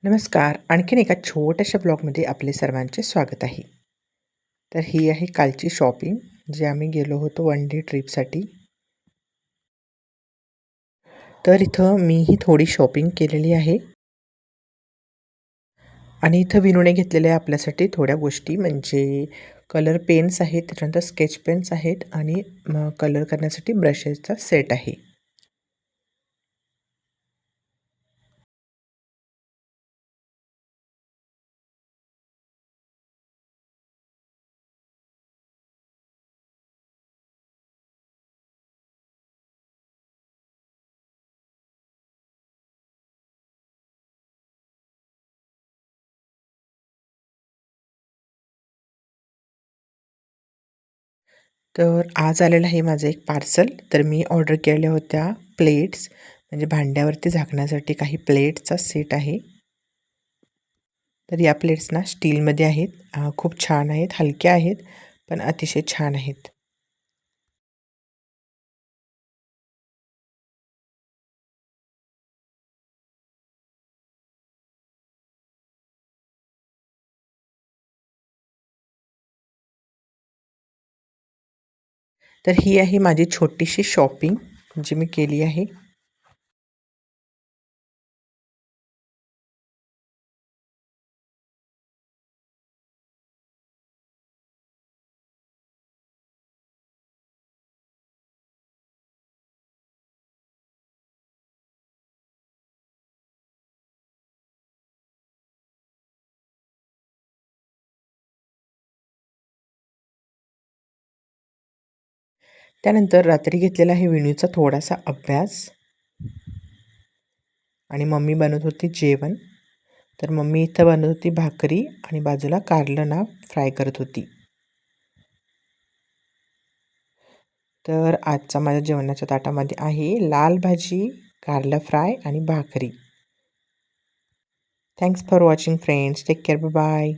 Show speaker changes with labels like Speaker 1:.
Speaker 1: नमस्कार. आणखीन एका छोट्याशा ब्लॉगमध्ये आपले सर्वांचे स्वागत आहे. तर ही आहे कालची शॉपिंग, जे आम्ही गेलो होतो वन डे ट्रिपसाठी. तर इथं मीही थोडी शॉपिंग केलेली आहे आणि इथं विनूने घेतलेल्या आहे आपल्यासाठी थोड्या गोष्टी, म्हणजे कलर पेन्स आहेत, त्याच्यानंतर स्केच पेन्स आहेत आणि कलर करण्यासाठी ब्रशेसचा सेट आहे. तर आज आलेलं आहे माझं एक पार्सल. तर मी ऑर्डर केलेल्या होत्या प्लेट्स, म्हणजे भांड्यावरती झाकण्यासाठी काही प्लेट्सचा सेट आहे. तर या प्लेट्स ना स्टीलमध्ये आहेत. खूप छान आहेत, हलक्या आहेत, पण अतिशय छान आहेत. तर ही आहे माझी छोटीशी शॉपिंग जी मी केली आहे. त्यानंतर रात्री घेतलेला आहे विणूचा थोडासा अभ्यास आणि मम्मी बनवत होती जेवण. तर मम्मी इथं बनवत होती भाकरी आणि बाजूला कारलं ना फ्राय करत होती. तर आजचा माझ्या जेवणाच्या ताटामध्ये आहे लाल भाजी, कारलं फ्राय आणि भाकरी. Thanks for watching friends. Take care. Bye.